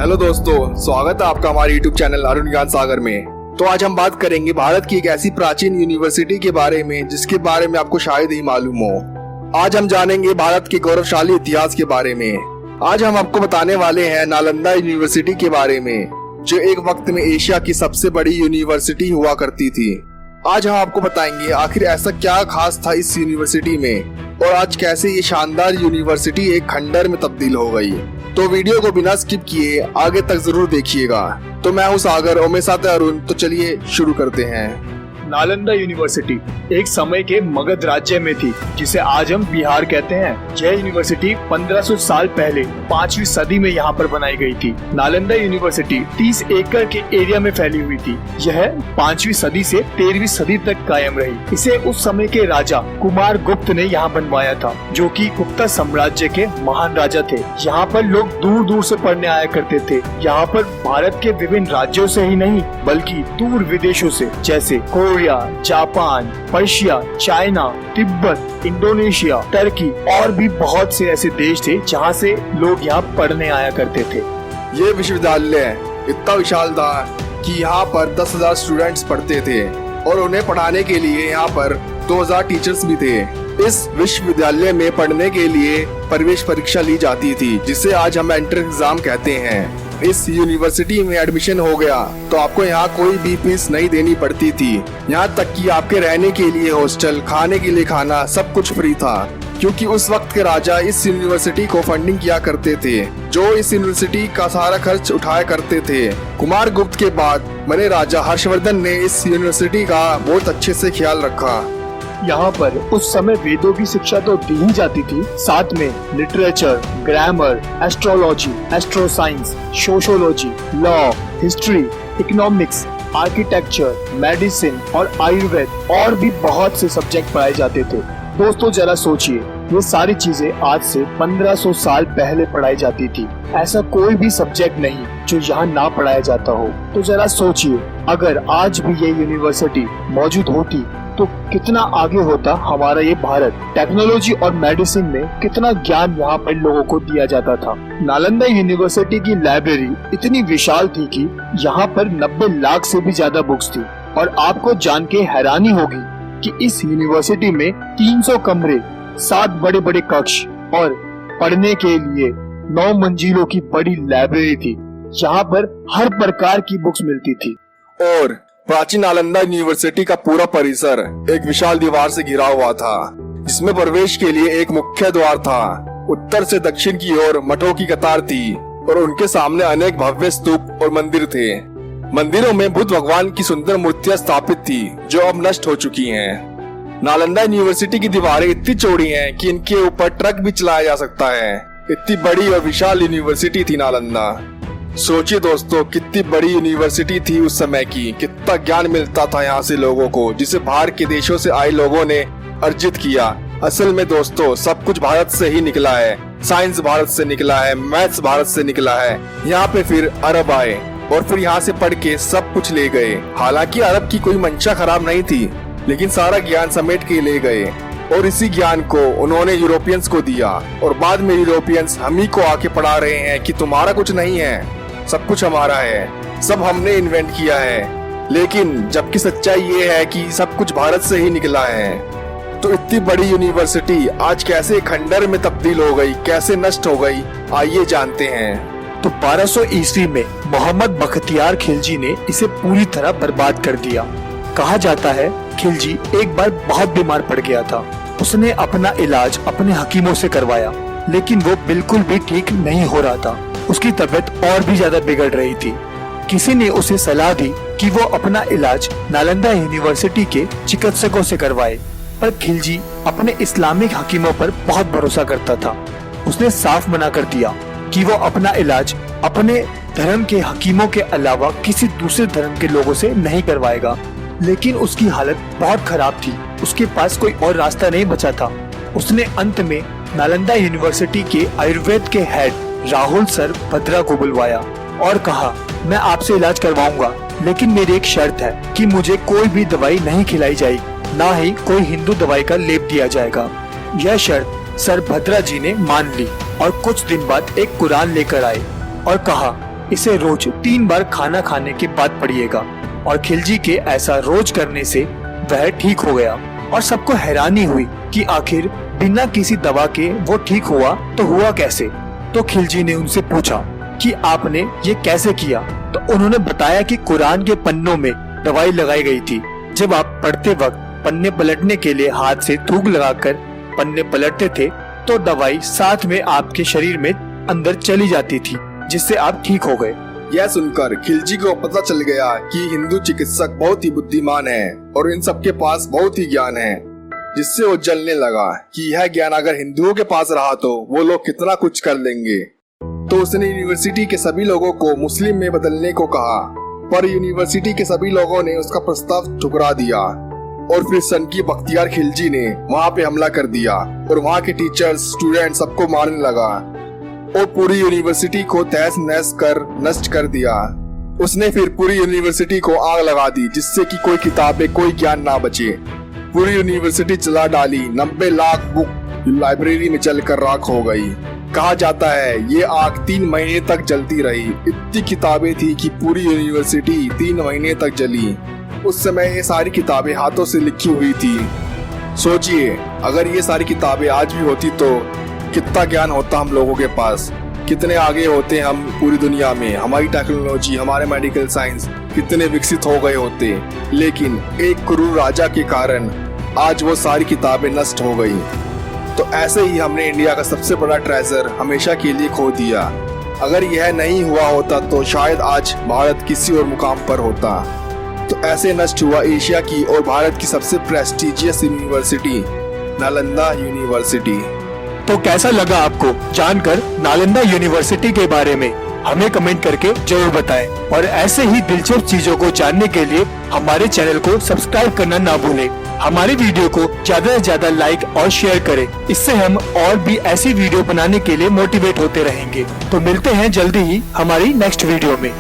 Hello दोस्तों, स्वागत है आपका हमारे YouTube चैनल अरुण ज्ञान सागर में। तो आज हम बात करेंगे भारत की एक ऐसी प्राचीन यूनिवर्सिटी के बारे में जिसके बारे में आपको शायद ही मालूम हो। आज हम जानेंगे भारत के गौरवशाली इतिहास के बारे में। आज हम आपको बताने वाले हैं नालंदा यूनिवर्सिटी के बारे में, जो एक वक्त में एशिया की सबसे बड़ी यूनिवर्सिटी हुआ करती थी। आज हम आपको बताएंगे आखिर ऐसा क्या खास था इस यूनिवर्सिटी में और आज कैसे ये शानदार यूनिवर्सिटी एक खंडर में तब्दील हो गई। तो वीडियो को बिना स्किप किए आगे तक जरूर देखिएगा। तो मैं हूँ सागर और मेरे साथ है अरुण। तो चलिए शुरू करते हैं। नालंदा यूनिवर्सिटी एक समय के मगध राज्य में थी, जिसे आज हम बिहार कहते हैं। यह यूनिवर्सिटी 1500 साल पहले 5वीं सदी में यहाँ पर बनाई गई थी। नालंदा यूनिवर्सिटी 30 एकड़ के एरिया में फैली हुई थी। यह 5वीं सदी से 13वीं सदी तक कायम रही। इसे उस समय के राजा कुमार गुप्त ने यहाँ बनवाया था, जो कि गुप्ता साम्राज्य के महान राजा थे। यहाँ पर लोग दूर दूर से पढ़ने आया करते थे। यहाँ पर भारत के विभिन्न राज्यों से ही नहीं बल्कि दूर विदेशों से, जैसे Korea, Japan, Persia, China, Tibet, Indonesia, Turkey और भी बहुत से ऐसे देश थे जहाँ से लोग यहाँ पढ़ने आया करते थे। ये विश्वविद्यालय इतना विशाल था कि यहाँ पर 10,000 स्टूडेंट्स पढ़ते थे और उन्हें पढ़ाने के लिए यहाँ पर 2000 टीचर्स भी थे। इस विश्वविद्यालय में पढ़ने के लिए प्रवेश परीक्षा ली जाती थी, जिसे आज हम एंट्रेंस एग्जाम कहते हैं। इस यूनिवर्सिटी में एडमिशन हो गया तो आपको यहाँ कोई भी फीस नहीं देनी पड़ती थी। यहाँ तक कि आपके रहने के लिए हॉस्टल, खाने के लिए खाना, सब कुछ फ्री था, क्योंकि उस वक्त के राजा इस यूनिवर्सिटी को फंडिंग किया करते थे, जो इस यूनिवर्सिटी का सारा खर्च उठाया करते थे। कुमार गुप्त के बाद बने राजा हर्षवर्धन ने इस यूनिवर्सिटी का बहुत अच्छे से ख्याल रखा। यहाँ पर उस समय वेदों की शिक्षा तो दी ही जाती थी, साथ में literature, grammar, astrology, astro science, sociology, law, history, economics, architecture, medicine और आयुर्वेद और भी बहुत से सब्जेक्ट पढ़ाए जाते थे। दोस्तों जरा सोचिए, ये सारी चीजें आज से 1500 साल पहले पढ़ाई जाती थी। ऐसा कोई भी सब्जेक्ट नहीं जो यहाँ ना पढ़ाया जाता हो। तो जरा सोचिए, अगर आज भी ये यूनिवर्सिटी मौजूद होती तो कितना आगे होता हमारा ये भारत। टेक्नोलॉजी और मेडिसिन में कितना ज्ञान यहाँ पर लोगों को दिया जाता था। नालंदा यूनिवर्सिटी की लाइब्रेरी इतनी विशाल थी कि यहाँ पर 90 लाख से भी ज्यादा बुक्स थी। और आपको जान के हैरानी होगी कि इस यूनिवर्सिटी में 300 कमरे, 7 बड़े बड़े कक्ष और पढ़ने के लिए 9 मंजिलों की बड़ी लाइब्रेरी थी। यहाँ पर हर प्रकार की बुक्स मिलती थी। और प्राचीन नालंदा यूनिवर्सिटी का पूरा परिसर एक विशाल दीवार से घिरा हुआ था, जिसमें प्रवेश के लिए एक मुख्य द्वार था। उत्तर से दक्षिण की ओर मठों की कतार थी और उनके सामने अनेक भव्य स्तूप और मंदिर थे। मंदिरों में बुद्ध भगवान की सुंदर मूर्तियां स्थापित थी, जो अब नष्ट हो चुकी हैं। नालंदा यूनिवर्सिटी की दीवारें इतनी चौड़ी हैं कि इनके ऊपर ट्रक भी चलाया जा सकता है। इतनी बड़ी और विशाल यूनिवर्सिटी थी नालंदा। सोचिए दोस्तों, कितनी बड़ी यूनिवर्सिटी थी उस समय की। कितना ज्ञान मिलता था यहाँ से लोगों को, जिसे बाहर के देशों से आए लोगों ने अर्जित किया। असल में दोस्तों, सब कुछ भारत से ही निकला है। साइंस भारत से निकला है, मैथ्स भारत से निकला है। यहाँ पे फिर अरब आए और फिर यहाँ से पढ़ के सब कुछ ले गए। हालांकि अरब की कोई मंशा खराब नहीं थी, लेकिन सारा ज्ञान समेट के ले गए और इसी ज्ञान को उन्होंने यूरोपियंस को दिया। और बाद में यूरोपियंस हम ही को आके पढ़ा रहे हैं कि तुम्हारा कुछ नहीं है, सब कुछ हमारा है, सब हमने इन्वेंट किया है। लेकिन जबकि सच्चाई ये है कि सब कुछ भारत से ही निकला है। तो इतनी बड़ी यूनिवर्सिटी आज कैसे खंडर में तब्दील हो गई, कैसे नष्ट हो गई, आइए जानते हैं। तो 1200 ईस्वी में मोहम्मद बख्तियार खिलजी ने इसे पूरी तरह बर्बाद कर दिया। कहा जाता है खिलजी एक बार बहुत बीमार पड़ गया था। उसने अपना इलाज अपने हकीमों से करवाया, लेकिन वो बिल्कुल भी ठीक नहीं हो रहा था। उसकी तबीयत और भी ज्यादा बिगड़ रही थी। किसी ने उसे सलाह दी कि वो अपना इलाज नालंदा यूनिवर्सिटी के चिकित्सकों से करवाए, पर खिलजी अपने इस्लामिक हकीमों पर बहुत भरोसा करता था। उसने साफ मना कर दिया कि वो अपना इलाज अपने धर्म के हकीमों के अलावा किसी दूसरे धर्म के लोगों से नहीं करवाएगा। लेकिन उसकी हालत बहुत खराब थी, उसके पास कोई और रास्ता नहीं बचा था। उसने अंत में नालंदा यूनिवर्सिटी के आयुर्वेद के हेड राहुल सर भद्रा को बुलवाया और कहा, मैं आपसे इलाज करवाऊंगा, लेकिन मेरी एक शर्त है कि मुझे कोई भी दवाई नहीं खिलाई जाएगी, ना ही कोई हिंदू दवाई का लेप दिया जाएगा। यह शर्त सर भद्रा जी ने मान ली और कुछ दिन बाद एक कुरान लेकर आए और कहा, इसे रोज 3 बार खाना खाने के बाद पढ़िएगा। और खिलजी के ऐसा रोज करने से वह ठीक हो गया और सबको हैरानी हुई कि आखिर बिना किसी दवा के वो ठीक हुआ तो हुआ कैसे। तो खिलजी ने उनसे पूछा कि आपने ये कैसे किया। तो उन्होंने बताया कि कुरान के पन्नों में दवाई लगाई गई थी। जब आप पढ़ते वक्त पन्ने पलटने के लिए हाथ से थूक लगाकर पन्ने पलटते थे तो दवाई साथ में आपके शरीर में अंदर चली जाती थी, जिससे आप ठीक हो गए। यह सुनकर खिलजी को पता चल गया कि हिंदू चिकित्सक बहुत ही बुद्धिमान हैं और इन सबके पास बहुत ही ज्ञान है, जिससे वो जलने लगा कि यह ज्ञान अगर हिंदुओं के पास रहा तो वो लोग कितना कुछ कर लेंगे। तो उसने यूनिवर्सिटी के सभी लोगों को मुस्लिम में बदलने को कहा, पर यूनिवर्सिटी के सभी लोगों ने उसका प्रस्ताव ठुकरा दिया और फिर सनकी बख्तियार खिलजी ने वहाँ पे हमला कर दिया और वहाँ के टीचर्स, स्टूडेंट सबको मारने लगा और पूरी यूनिवर्सिटी को तहस नहस कर नष्ट कर दिया। उसने फिर पूरी यूनिवर्सिटी को आग लगा दी, जिससे कि कोई किताबें, कोई ज्ञान ना बचे। पूरी यूनिवर्सिटी जला डाली। 90 लाख बुक लाइब्रेरी में जलकर राख हो गई। कहा जाता है ये आग 3 महीने तक जलती रही। इतनी किताबें थी कि पूरी यूनिवर्सिटी 3 महीने तक जली। उस समय ये सारी किताबें हाथों से लिखी हुई थी। सोचिए अगर ये सारी किताबें आज भी होती तो कितना ज्ञान होता हम लोगों के पास, कितने आगे होते हम पूरी दुनिया में, हमारी टेक्नोलॉजी, हमारे मेडिकल साइंस कितने विकसित हो गए होते। लेकिन एक क्रूर राजा के कारण आज वो सारी किताबें नष्ट हो गई। तो ऐसे ही हमने इंडिया का सबसे बड़ा ट्रेजर हमेशा के लिए खो दिया। अगर यह नहीं हुआ होता तो शायद आज भारत किसी और मुकाम पर होता। तो ऐसे नष्ट हुआ एशिया की और भारत की सबसे प्रेस्टिजियस यूनिवर्सिटी, नालंदा यूनिवर्सिटी। तो कैसा लगा आपको जानकर नालंदा यूनिवर्सिटी के बारे में? हमें कमेंट करके जरूर बताएं और ऐसे ही दिलचस्प चीजों को जानने के लिए हमारे चैनल को सब्सक्राइब करना ना भूलें। हमारे वीडियो को ज्यादा से ज्यादा लाइक और शेयर करें, इससे हम और भी ऐसी वीडियो बनाने के लिए मोटिवेट होते रहेंगे। तो मिलते हैं जल्दी ही हमारी नेक्स्ट वीडियो में।